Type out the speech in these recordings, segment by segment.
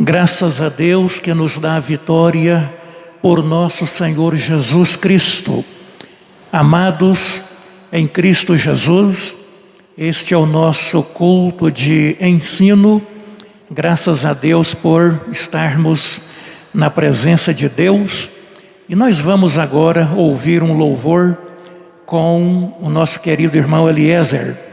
Graças a Deus que nos dá a vitória por nosso Senhor Jesus Cristo. Amados em Cristo Jesus, este é o nosso culto de ensino. Graças a Deus por estarmos na presença de Deus. E nós vamos agora ouvir um louvor com o nosso querido irmão Eliezer.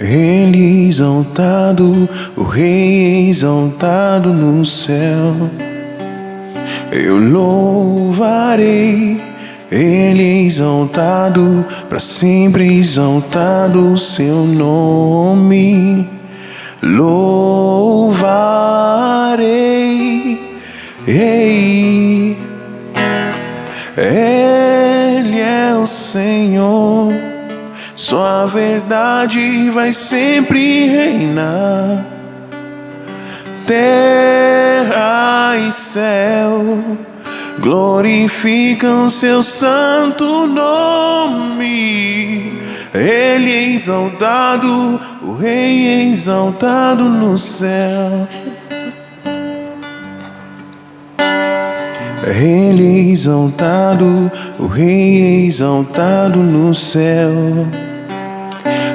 Ele exaltado, o Rei exaltado no céu. Eu louvarei, Ele exaltado, para sempre exaltado o seu nome. Louvarei, Ele é o Senhor. Sua verdade vai sempre reinar. Terra e céu glorificam seu santo nome. Ele é exaltado, o Rei é exaltado no céu. Ele é exaltado, o Rei é exaltado no céu.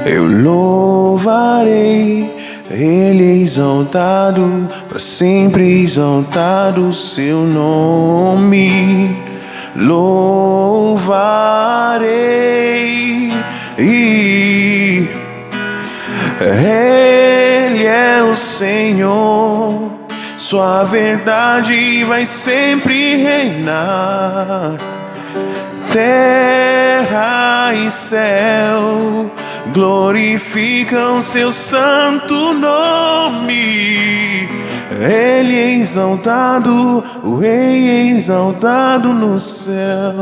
Eu louvarei, Ele é exaltado, para sempre exaltado o seu nome. Louvarei, Ele é o Senhor. Sua verdade vai sempre reinar. Terra e céu glorificam seu santo nome. Ele é exaltado, o Rei é exaltado no céu.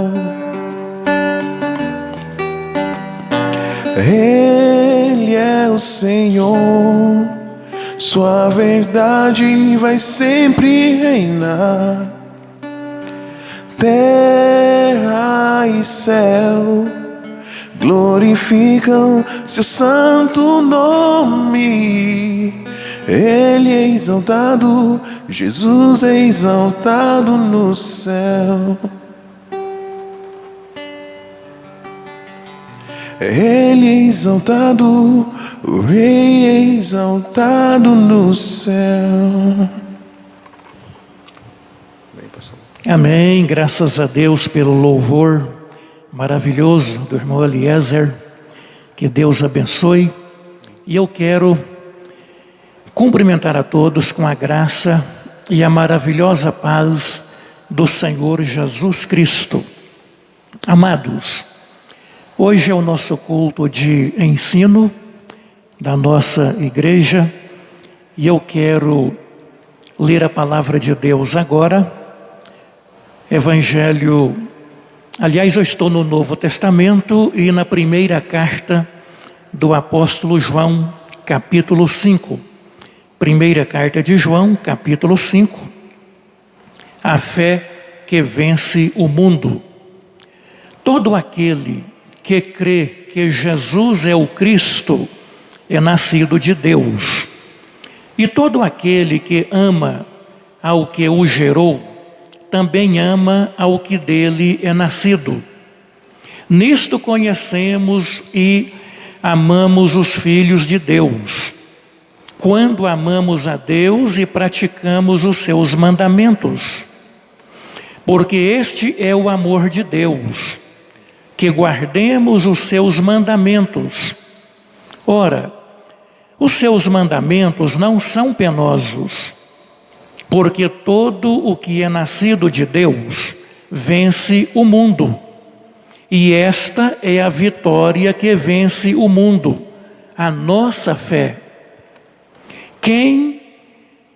Ele é o Senhor. Sua verdade vai sempre reinar. Terra e céu glorificam seu santo nome. Ele é exaltado, Jesus é exaltado no céu. Ele é exaltado, o Rei é exaltado no céu. Amém. Graças a Deus pelo louvor maravilhoso do irmão Eliezer. Que Deus abençoe. E eu quero cumprimentar a todos com a graça e a maravilhosa paz do Senhor Jesus Cristo. Amados, hoje é o nosso culto de ensino da nossa igreja e eu quero ler a palavra de Deus agora. Evangelho, aliás, eu estou no Novo Testamento e na primeira carta do apóstolo João, capítulo 5. Primeira carta de João, capítulo 5. A fé que vence o mundo. Todo aquele que crê que Jesus é o Cristo é nascido de Deus. E todo aquele que ama ao que o gerou, também ama ao que dele é nascido. Nisto conhecemos e amamos os filhos de Deus, quando amamos a Deus e praticamos os seus mandamentos. Porque este é o amor de Deus, que guardemos os seus mandamentos. Ora, os seus mandamentos não são penosos, porque todo o que é nascido de Deus vence o mundo. E esta é a vitória que vence o mundo, a nossa fé. Quem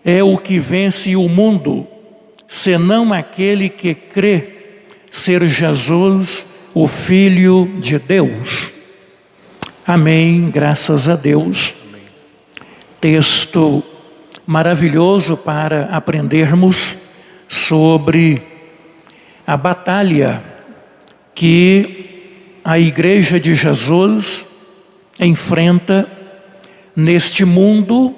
é o que vence o mundo, senão aquele que crê ser Jesus, o Filho de Deus? Amém, graças a Deus. Amém. Texto maravilhoso para aprendermos sobre a batalha que a Igreja de Jesus enfrenta neste mundo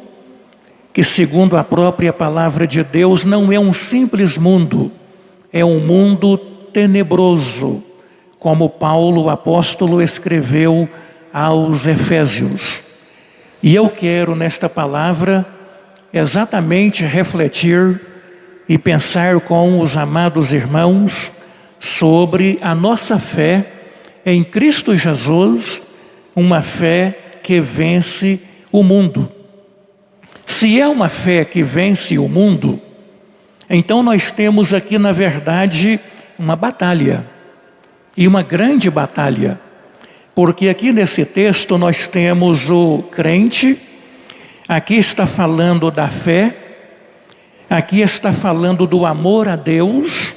que, segundo a própria palavra de Deus, não é um simples mundo, é um mundo tenebroso, como Paulo, o apóstolo, escreveu aos Efésios. E eu quero, nesta palavra, exatamente refletir e pensar com os amados irmãos sobre a nossa fé em Cristo Jesus, uma fé que vence o mundo. Se é uma fé que vence o mundo, então nós temos aqui, na verdade, uma batalha, e uma grande batalha, porque aqui nesse texto nós temos o crente, aqui está falando da fé, aqui está falando do amor a Deus,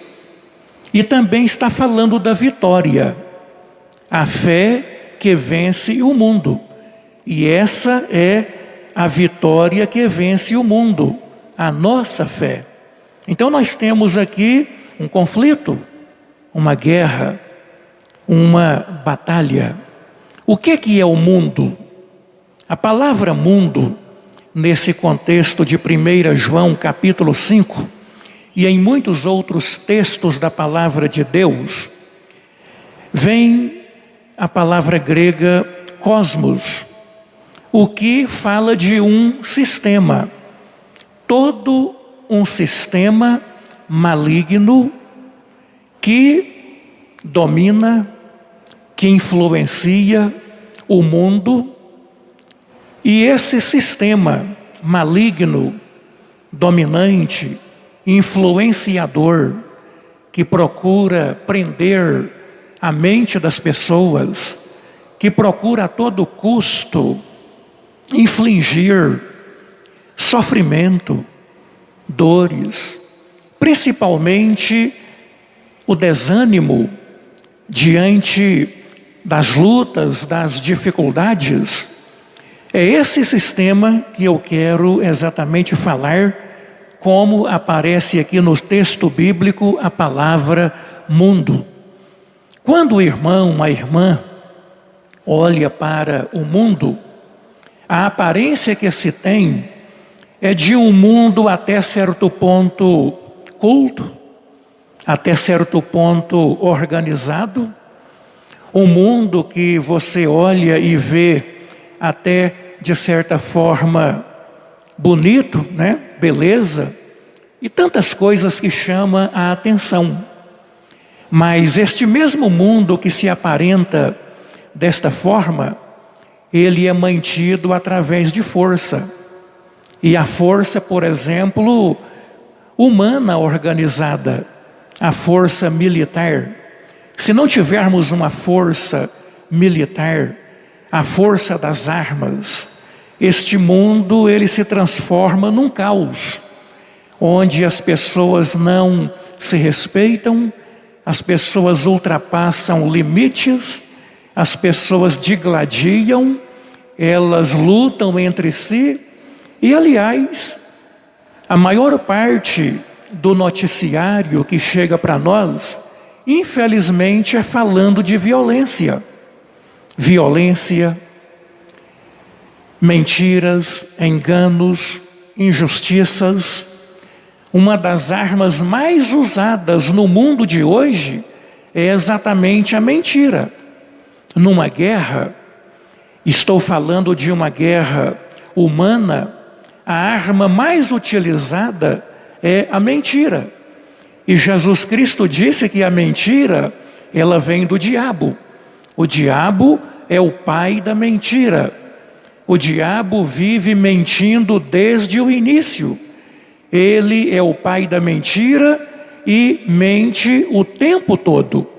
e também está falando da vitória, a fé que vence o mundo. E essa é a vitória que vence o mundo, a nossa fé. Então nós temos aqui um conflito, uma guerra, uma batalha. O que é o mundo? A palavra mundo, nesse contexto de 1 João capítulo 5, e em muitos outros textos da palavra de Deus, vem a palavra grega cosmos, o que fala de um sistema, todo um sistema maligno que domina, que influencia o mundo. E esse sistema maligno, dominante, influenciador, que procura prender a mente das pessoas, que procura a todo custo infligir sofrimento, dores, principalmente o desânimo diante das lutas, das dificuldades. É esse sistema que eu quero exatamente falar, como aparece aqui no texto bíblico a palavra mundo. Quando o irmão, a irmã, olha para o mundo, a aparência que se tem é de um mundo até certo ponto culto, até certo ponto organizado, um mundo que você olha e vê até de certa forma bonito, né? Beleza, e tantas coisas que chamam a atenção. Mas este mesmo mundo que se aparenta desta forma, ele é mantido através de força. E a força, por exemplo, humana organizada, a força militar. Se não tivermos uma força militar, a força das armas, este mundo ele se transforma num caos, onde as pessoas não se respeitam, as pessoas ultrapassam limites, as pessoas digladiam, elas lutam entre si. E aliás, a maior parte do noticiário que chega para nós, infelizmente, é falando de violência. Violência, mentiras, enganos, injustiças. Uma das armas mais usadas no mundo de hoje é exatamente a mentira. Numa guerra, estou falando de uma guerra humana, a arma mais utilizada é a mentira. E Jesus Cristo disse que a mentira, ela vem do diabo. O diabo é o pai da mentira. O diabo vive mentindo desde o início. Ele é o pai da mentira e mente o tempo todo.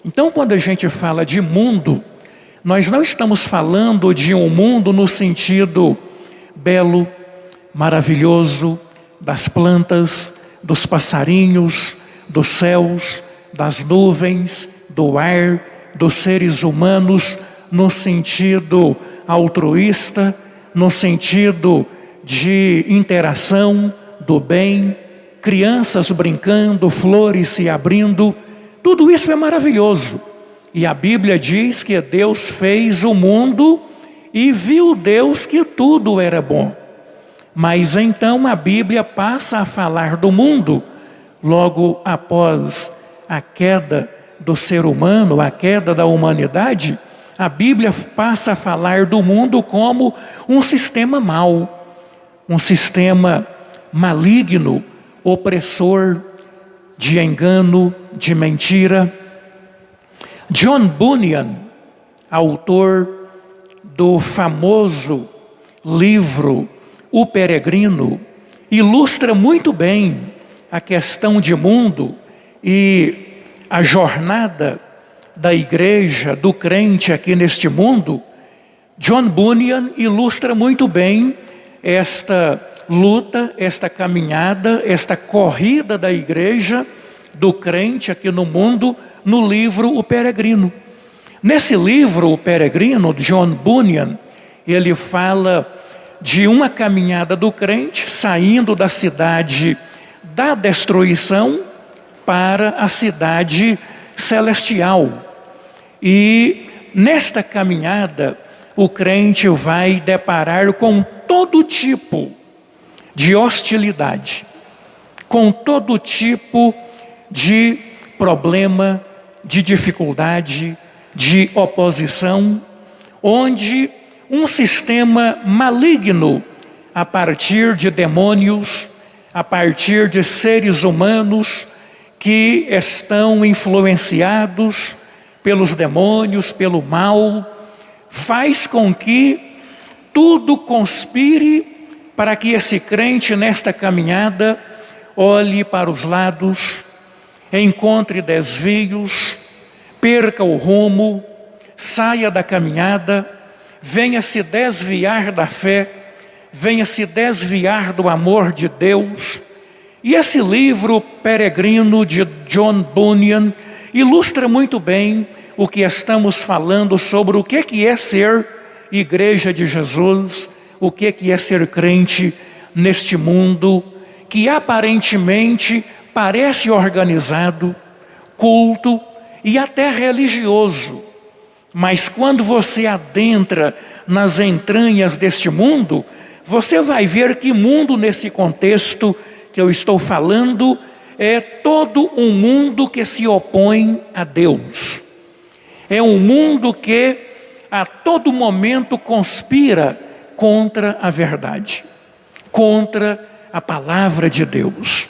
Então, quando a gente fala de mundo, nós não estamos falando de um mundo no sentido belo, maravilhoso, das plantas, dos passarinhos, dos céus, das nuvens, do ar, dos seres humanos, no sentido altruísta, no sentido de interação, do bem, crianças brincando, flores se abrindo, tudo isso é maravilhoso. E a Bíblia diz que Deus fez o mundo e viu Deus que tudo era bom. Mas então a Bíblia passa a falar do mundo, logo após a queda do ser humano, a queda da humanidade, a Bíblia passa a falar do mundo como um sistema mau, um sistema maligno, opressor, de engano, de mentira. John Bunyan, autor do famoso livro O Peregrino, ilustra muito bem a questão de mundo e a jornada da igreja, do crente aqui neste mundo. John Bunyan ilustra muito bem esta luta, esta caminhada, esta corrida da igreja, do crente aqui no mundo, no livro O Peregrino. Nesse livro, O Peregrino, John Bunyan, ele fala de uma caminhada do crente saindo da cidade da destruição para a cidade celestial. E nesta caminhada, o crente vai deparar com todo tipo de hostilidade, com todo tipo de problema, de dificuldade, de oposição, onde um sistema maligno, a partir de demônios, a partir de seres humanos que estão influenciados pelos demônios, pelo mal, faz com que tudo conspire para que esse crente nesta caminhada olhe para os lados, encontre desvios, perca o rumo, saia da caminhada, venha se desviar da fé, venha se desviar do amor de Deus. E esse livro Peregrino de John Bunyan ilustra muito bem o que estamos falando sobre o que é ser igreja de Jesus, o que é ser crente neste mundo que aparentemente parece organizado, culto e até religioso. Mas quando você adentra nas entranhas deste mundo, você vai ver que mundo nesse contexto que eu estou falando é todo um mundo que se opõe a Deus. É um mundo que a todo momento conspira contra a verdade, contra a palavra de Deus.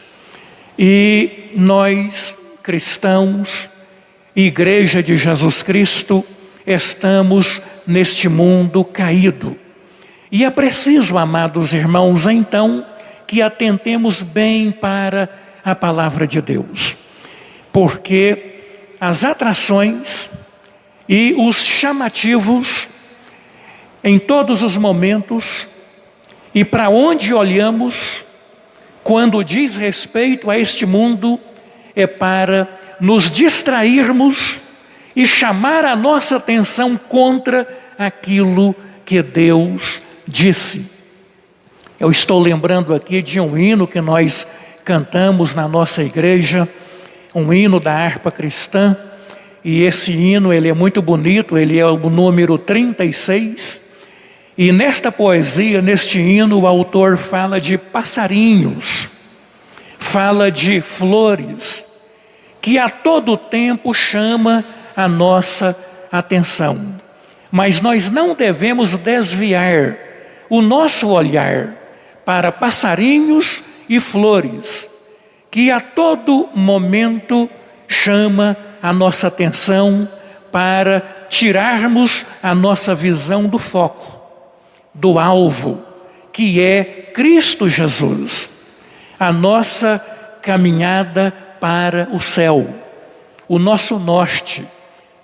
E nós, cristãos, Igreja de Jesus Cristo, estamos neste mundo caído. E é preciso, amados irmãos, então, que atentemos bem para a palavra de Deus. Porque as atrações e os chamativos em todos os momentos e para onde olhamos, quando diz respeito a este mundo, é para nos distrairmos e chamar a nossa atenção contra aquilo que Deus disse. Eu estou lembrando aqui de um hino que nós cantamos na nossa igreja, um hino da harpa cristã, e esse hino ele é muito bonito, ele é o número 36, e nesta poesia, neste hino, o autor fala de passarinhos, fala de flores, que a todo tempo chama a nossa atenção. Mas nós não devemos desviar o nosso olhar para passarinhos e flores, que a todo momento chama a nossa atenção para tirarmos a nossa visão do foco, do alvo, que é Cristo Jesus. A nossa caminhada para o céu, o nosso norte,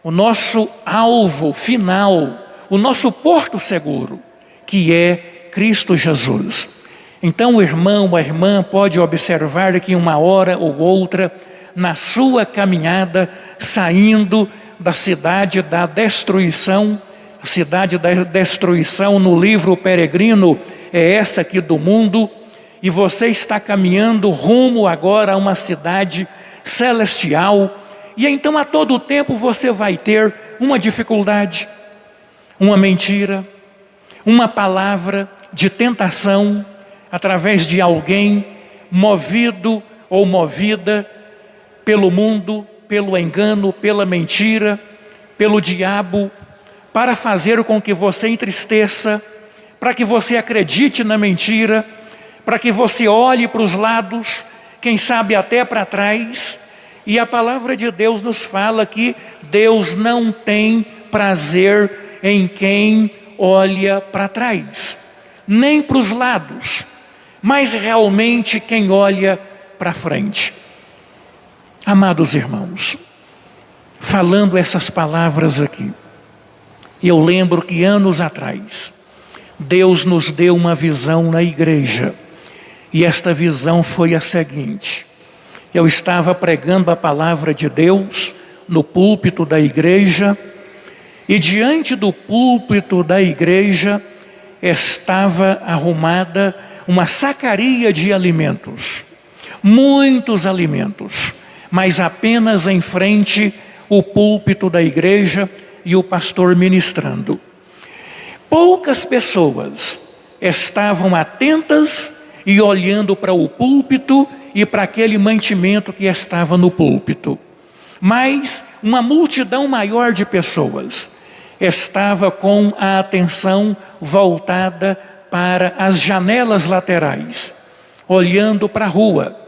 o nosso alvo final, o nosso porto seguro, que é Cristo Jesus. Então o irmão, a irmã pode observar que uma hora ou outra, na sua caminhada, saindo da cidade da destruição, A cidade da destruição no livro O Peregrino é essa aqui do mundo, e você está caminhando rumo agora a uma cidade celestial, e então a todo tempo você vai ter uma dificuldade, uma mentira, uma palavra de tentação, através de alguém movido ou movida pelo mundo, pelo engano, pela mentira, pelo diabo, para fazer com que você entristeça, para que você acredite na mentira, para que você olhe para os lados, quem sabe até para trás. E a palavra de Deus nos fala que Deus não tem prazer em quem olha para trás, nem para os lados, mas realmente quem olha para frente. Amados irmãos, falando essas palavras aqui, eu lembro que anos atrás, Deus nos deu uma visão na igreja, e esta visão foi a seguinte: eu estava pregando a palavra de Deus no púlpito da igreja, e diante do púlpito da igreja estava arrumada uma sacaria de alimentos, muitos alimentos, mas apenas em frente o púlpito da igreja e o pastor ministrando. Poucas pessoas estavam atentas e olhando para o púlpito e para aquele mantimento que estava no púlpito. Mas uma multidão maior de pessoas estava com a atenção voltada para as janelas laterais, olhando para a rua,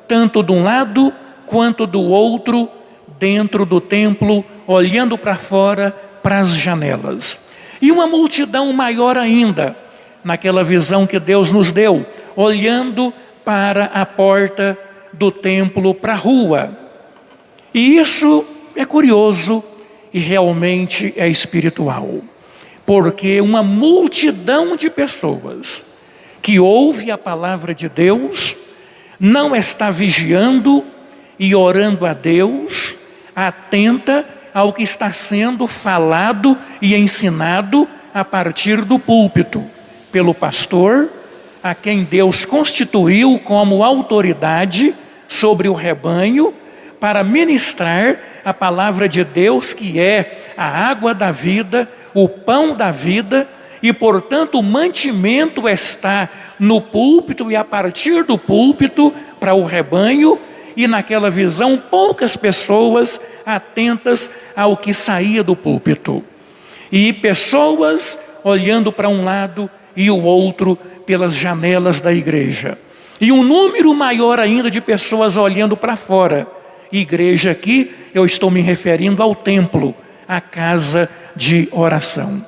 tanto de um lado quanto do outro, dentro do templo, olhando para fora, para as janelas. E uma multidão maior ainda, naquela visão que Deus nos deu, olhando para a porta do templo, para a rua. E isso é curioso e realmente é espiritual, porque uma multidão de pessoas que ouve a palavra de Deus não está vigiando e orando a Deus, atenta ao que está sendo falado e ensinado a partir do púlpito, pelo pastor, a quem Deus constituiu como autoridade sobre o rebanho, para ministrar a palavra de Deus, que é a água da vida, o pão da vida, e portanto o mantimento está no púlpito e a partir do púlpito para o rebanho. E naquela visão, poucas pessoas atentas ao que saía do púlpito. E pessoas olhando para um lado e o outro pelas janelas da igreja. E um número maior ainda de pessoas olhando para fora. Igreja aqui, eu estou me referindo ao templo, à casa de oração.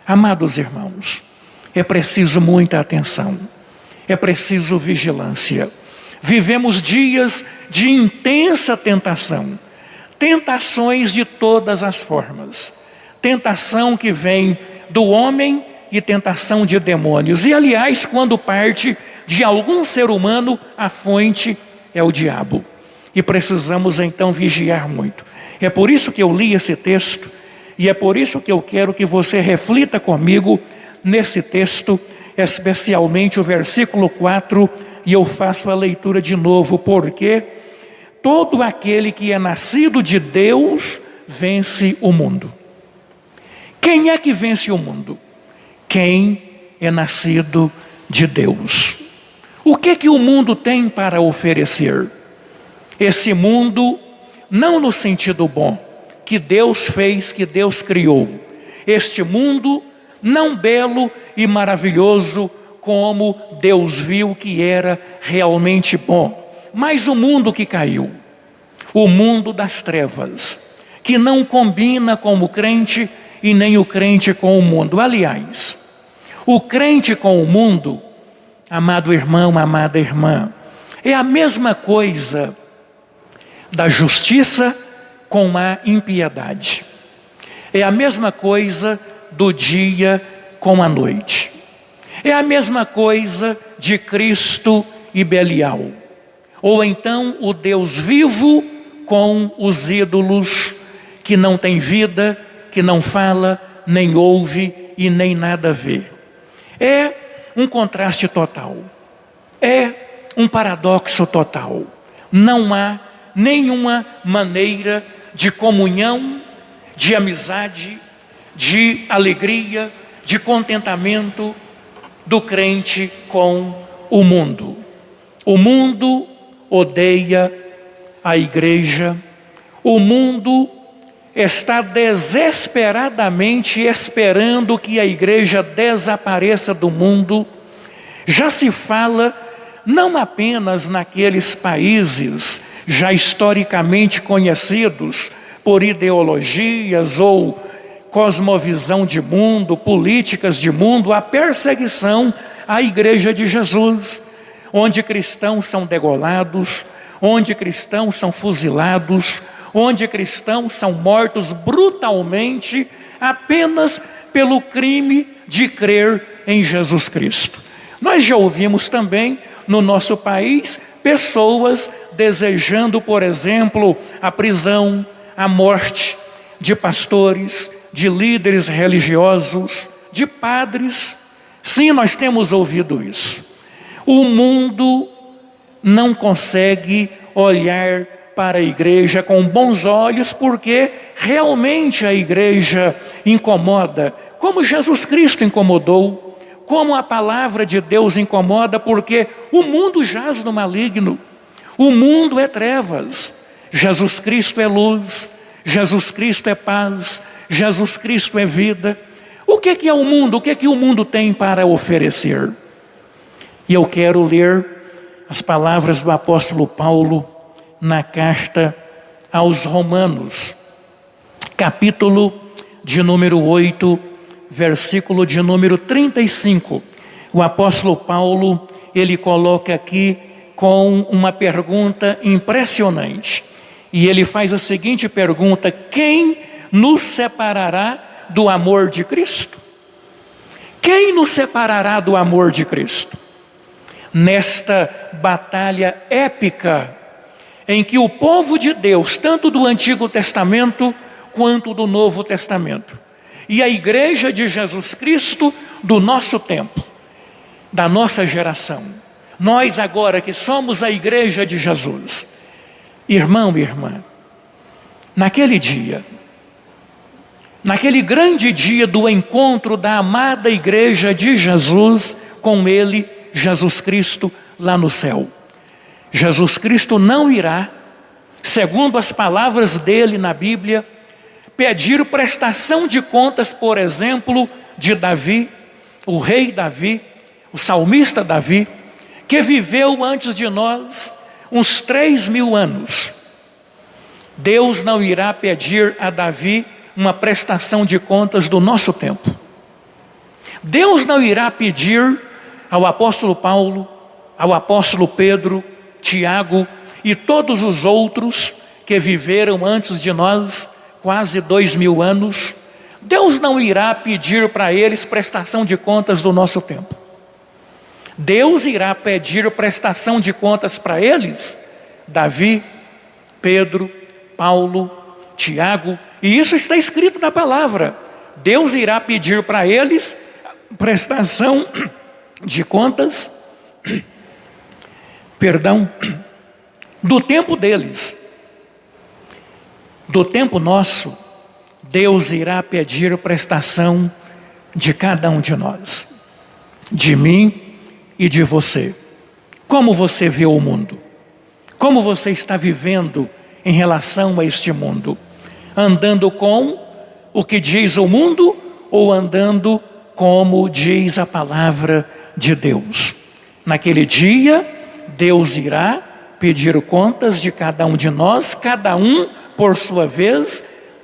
Amados irmãos, é preciso muita atenção, é preciso vigilância. Vivemos dias de intensa tentação, tentações de todas as formas, tentação que vem do homem e tentação de demônios. E aliás, quando parte de algum ser humano, a fonte é o diabo. E precisamos então vigiar muito. É por isso que eu li esse texto, e é por isso que eu quero que você reflita comigo nesse texto, especialmente o versículo 4, e eu faço a leitura de novo, porque todo aquele que é nascido de Deus vence o mundo. Quem é que vence o mundo? Quem é nascido de Deus. O que o mundo tem para oferecer? Esse mundo, não no sentido bom, que Deus fez, que Deus criou. Este mundo não belo e maravilhoso, como Deus viu que era realmente bom, mas o mundo que caiu, o mundo das trevas, que não combina com o crente e nem o crente com o mundo. Aliás, o crente com o mundo, amado irmão, amada irmã, é a mesma coisa da justiça com a impiedade. É a mesma coisa do dia com a noite. É a mesma coisa de Cristo e Belial. Ou então o Deus vivo com os ídolos que não tem vida, que não fala, nem ouve e nem nada vê. É um contraste total. É um paradoxo total. Não há nenhuma maneira de comunhão, de amizade, de alegria, de contentamento do crente com o mundo. O mundo odeia a igreja. O mundo está desesperadamente esperando que a igreja desapareça do mundo. Já se fala não apenas naqueles países já historicamente conhecidos por ideologias ou cosmovisão de mundo, políticas de mundo, a perseguição à igreja de Jesus, onde cristãos são degolados, onde cristãos são fuzilados, onde cristãos são mortos brutalmente apenas pelo crime de crer em Jesus Cristo. Nós já ouvimos também no nosso país pessoas desejando, por exemplo, a prisão, a morte de pastores, de líderes religiosos, de padres. Sim, nós temos ouvido isso. O mundo não consegue olhar para a igreja com bons olhos, porque realmente a igreja incomoda, como Jesus Cristo incomodou, como a palavra de Deus incomoda, porque o mundo jaz no maligno, o mundo é trevas, Jesus Cristo é luz, Jesus Cristo é paz, Jesus Cristo é vida. O que é o mundo? O que o mundo tem para oferecer? E eu quero ler as palavras do apóstolo Paulo na carta aos Romanos, capítulo de número 8, versículo de número 35. O apóstolo Paulo, ele coloca aqui com uma pergunta impressionante. E ele faz a seguinte pergunta: quem nos separará do amor de Cristo? Quem nos separará do amor de Cristo? Nesta batalha épica em que o povo de Deus, tanto do Antigo Testamento quanto do Novo Testamento, e a igreja de Jesus Cristo do nosso tempo, da nossa geração, nós agora que somos a igreja de Jesus, irmão e irmã, naquele dia, naquele grande dia do encontro da amada igreja de Jesus com Ele, Jesus Cristo, lá no céu, Jesus Cristo não irá, segundo as palavras dele na Bíblia, pedir prestação de contas, por exemplo, de Davi, o rei Davi, o salmista Davi, que viveu antes de nós uns 3.000 anos. Deus não irá pedir a Davi uma prestação de contas do nosso tempo. Deus não irá pedir ao apóstolo Paulo, ao apóstolo Pedro, Tiago e todos os outros que viveram antes de nós quase 2.000 anos. Deus não irá pedir para eles prestação de contas do nosso tempo. Deus irá pedir prestação de contas para eles, Davi, Pedro, Paulo, Tiago, e isso está escrito na palavra. Deus irá pedir para eles prestação de contas, do tempo deles. Do tempo nosso, Deus irá pedir prestação de cada um de nós, de mim e de você. Como você vê o mundo? Como você está vivendo em relação a este mundo? Andando com o que diz o mundo ou andando como diz a palavra de Deus? Naquele dia, Deus irá pedir contas de cada um de nós, cada um por sua vez,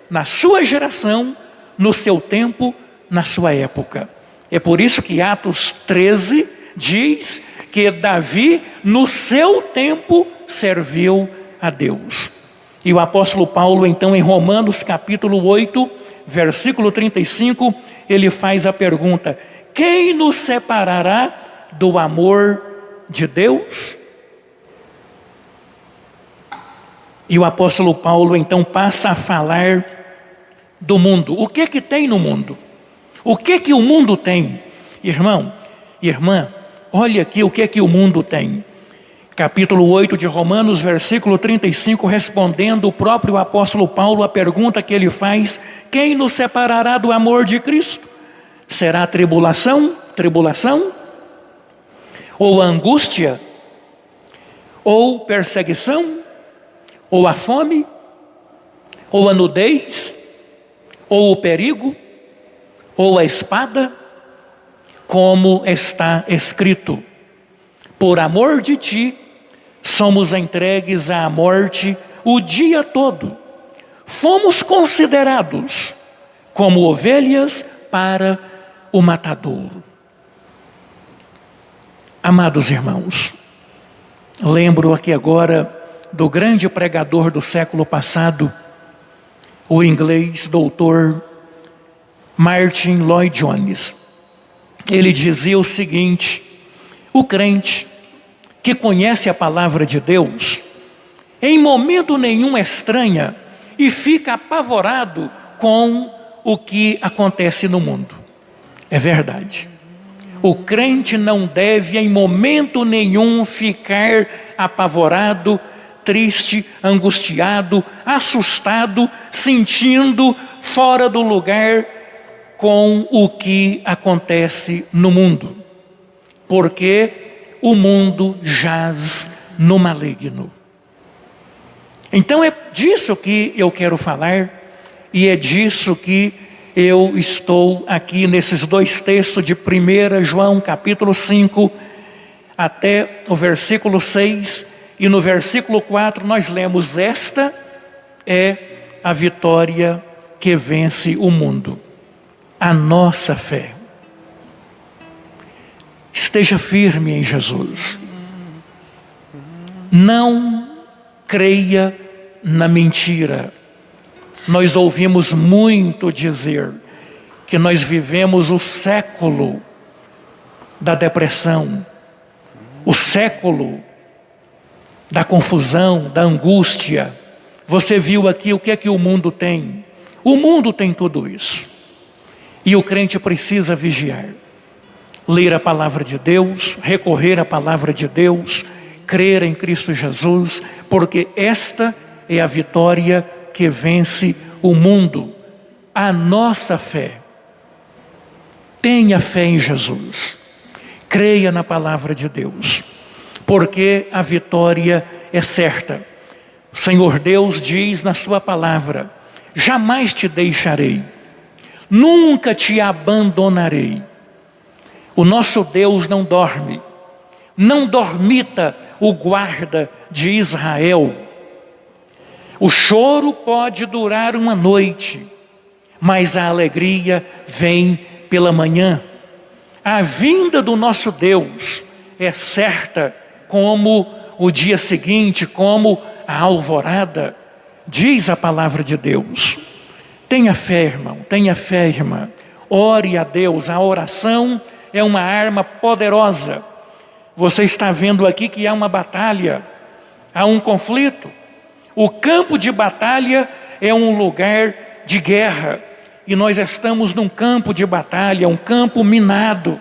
na sua geração, no seu tempo, na sua época. É por isso que Atos 13 diz que Davi, no seu tempo, serviu a Deus. E o apóstolo Paulo, então, em Romanos capítulo 8, versículo 35, ele faz a pergunta: quem nos separará do amor de Deus? E o apóstolo Paulo então passa a falar do mundo. O que tem no mundo? O que o mundo tem? Irmão, irmã, olha aqui o que o mundo tem. Capítulo 8 de Romanos, versículo 35, respondendo o próprio apóstolo Paulo a pergunta que ele faz: quem nos separará do amor de Cristo? Será tribulação? Ou angústia? Ou perseguição? Ou a fome? Ou a nudez? Ou o perigo? Ou a espada? Como está escrito: por amor de ti, somos entregues à morte o dia todo. Fomos considerados como ovelhas para o matadouro. Amados irmãos, lembro aqui agora do grande pregador do século passado, o inglês doutor Martin Lloyd-Jones. Ele dizia o seguinte: o crente que conhece a palavra de Deus, em momento nenhum estranha e fica apavorado com o que acontece no mundo. É verdade. O crente não deve em momento nenhum ficar apavorado, triste, angustiado, assustado, sentindo fora do lugar com o que acontece no mundo. Porque o mundo jaz no maligno. Então é disso que eu quero falar, e é disso que eu estou aqui nesses dois textos de 1 João capítulo 5 até o versículo 6, e no versículo 4 nós lemos: esta é a vitória que vence o mundo, a nossa fé. Esteja firme em Jesus. Não creia na mentira. Nós ouvimos muito dizer que nós vivemos o século da depressão, o século da confusão, da angústia. Você viu aqui o que o mundo tem? O mundo tem tudo isso. E o crente precisa vigiar. Ler a palavra de Deus, recorrer à palavra de Deus, crer em Cristo Jesus, porque esta é a vitória que vence o mundo, a nossa fé. Tenha fé em Jesus, creia na palavra de Deus, porque a vitória é certa. O Senhor Deus diz na sua palavra: jamais te deixarei, nunca te abandonarei. O nosso Deus não dorme, não dormita o guarda de Israel. O choro pode durar uma noite, mas a alegria vem pela manhã. A vinda do nosso Deus é certa como o dia seguinte, como a alvorada, diz a palavra de Deus. Tenha fé, irmão, tenha fé, irmã. Ore a Deus. A oração é uma arma poderosa. Você está vendo aqui que há uma batalha, há um conflito. O campo de batalha é um lugar de guerra, e nós estamos num campo de batalha, um campo minado,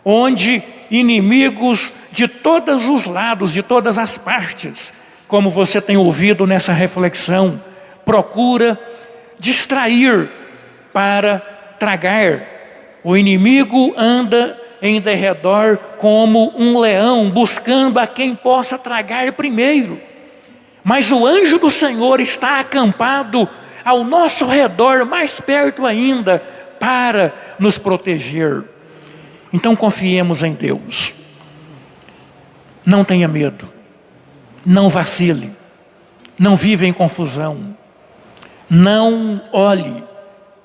onde inimigos de todos os lados, de todas as partes, como você tem ouvido nessa reflexão, procura distrair para tragar. O inimigo anda em derredor como um leão, buscando a quem possa tragar primeiro. Mas o anjo do Senhor está acampado ao nosso redor, mais perto ainda, para nos proteger. Então confiemos em Deus. Não tenha medo, não vacile, não viva em confusão, não olhe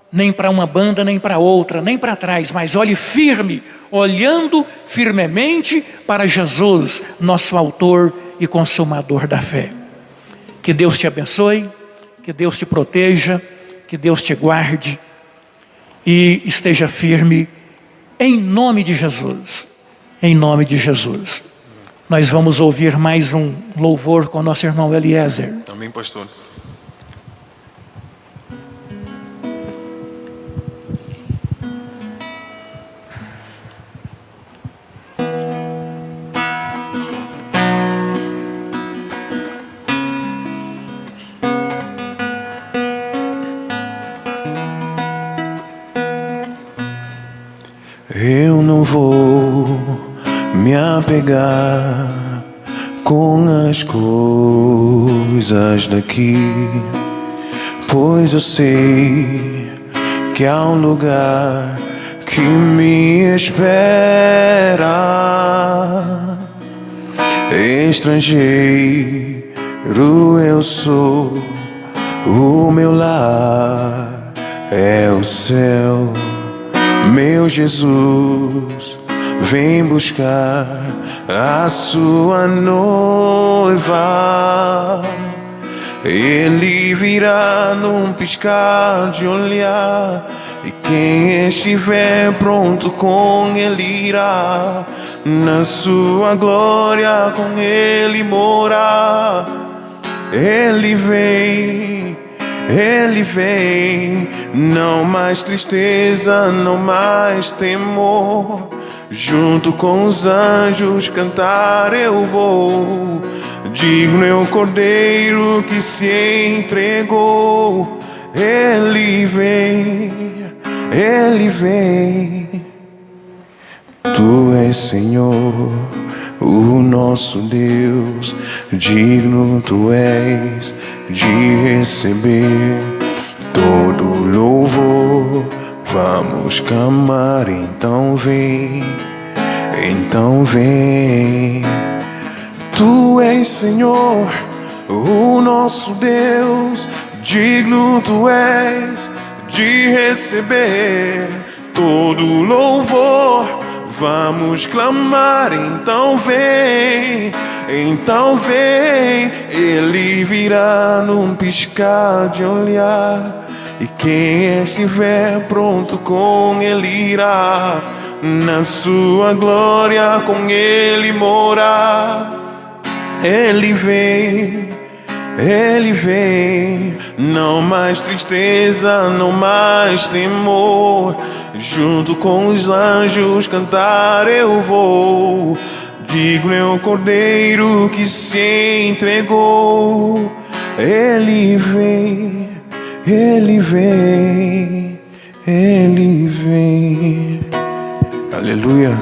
nem para uma banda, nem para outra, nem para trás, mas olhe firme, olhando firmemente para Jesus, nosso autor e consumador da fé. Que Deus te abençoe, que Deus te proteja, que Deus te guarde e esteja firme em nome de Jesus. Em nome de Jesus. Nós vamos ouvir mais um louvor com o nosso irmão Eliezer. Amém, pastor. Eu não vou me apegar com as coisas daqui, pois eu sei que há um lugar que me espera. Estrangeiro eu sou, o meu lar é o céu. Meu Jesus vem buscar a sua noiva. Ele virá num piscar de olhar, e quem estiver pronto com ele irá, na sua glória com ele morar. Ele vem, não mais tristeza, não mais temor. Junto com os anjos cantar eu vou, digno é o Cordeiro que se entregou. Ele vem. Tu és Senhor, o nosso Deus, digno tu és de receber todo louvor. Vamos clamar, então vem. Tu és Senhor, o nosso Deus, digno tu és de receber todo louvor. Vamos clamar, então vem. Ele virá num piscar de olhar, e quem estiver pronto com ele irá, na sua glória com ele morar. Ele vem, não mais tristeza, não mais temor. Junto com os anjos cantar eu vou, digno é o Cordeiro que se entregou. Ele vem. Aleluia.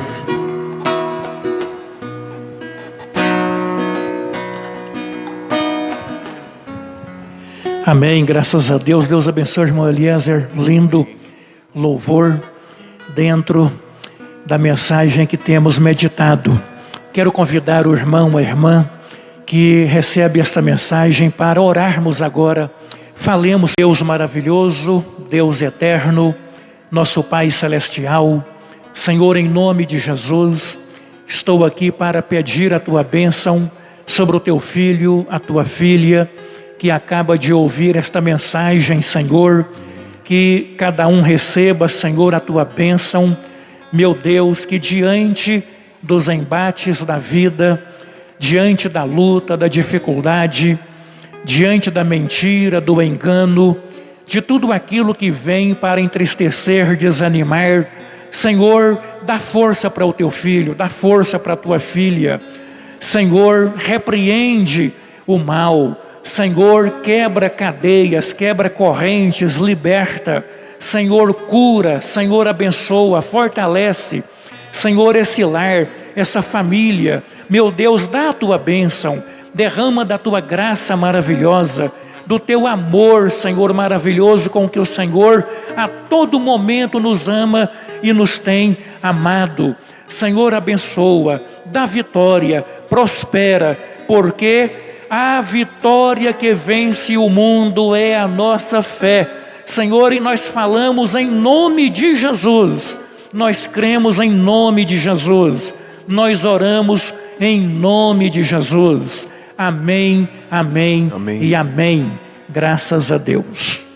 Amém, graças a Deus. Deus abençoe o irmão Eliezer. Lindo louvor dentro da mensagem que temos meditado. Quero convidar o irmão, a irmã que recebe esta mensagem para orarmos agora. Falemos, Deus maravilhoso, Deus eterno, nosso Pai celestial. Senhor, em nome de Jesus, estou aqui para pedir a tua bênção sobre o teu filho, a tua filha, que acaba de ouvir esta mensagem, Senhor. Que cada um receba, Senhor, a tua bênção. Meu Deus, que diante dos embates da vida, diante da luta, da dificuldade, diante da mentira, do engano, de tudo aquilo que vem para entristecer, desanimar, Senhor, dá força para o teu filho, dá força para a tua filha. Senhor, repreende o mal. Senhor, quebra cadeias, quebra correntes, liberta. Senhor, cura. Senhor, abençoa, fortalece. Senhor, esse lar, essa família. Meu Deus, dá a tua bênção. Derrama da tua graça maravilhosa, do teu amor, Senhor, maravilhoso, com que o Senhor a todo momento nos ama e nos tem amado. Senhor, abençoa, dá vitória, prospera, porque a vitória que vence o mundo é a nossa fé. Senhor, e nós falamos em nome de Jesus, nós cremos em nome de Jesus, nós oramos em nome de Jesus. Amém, amém, Amém. e amém. Graças a Deus.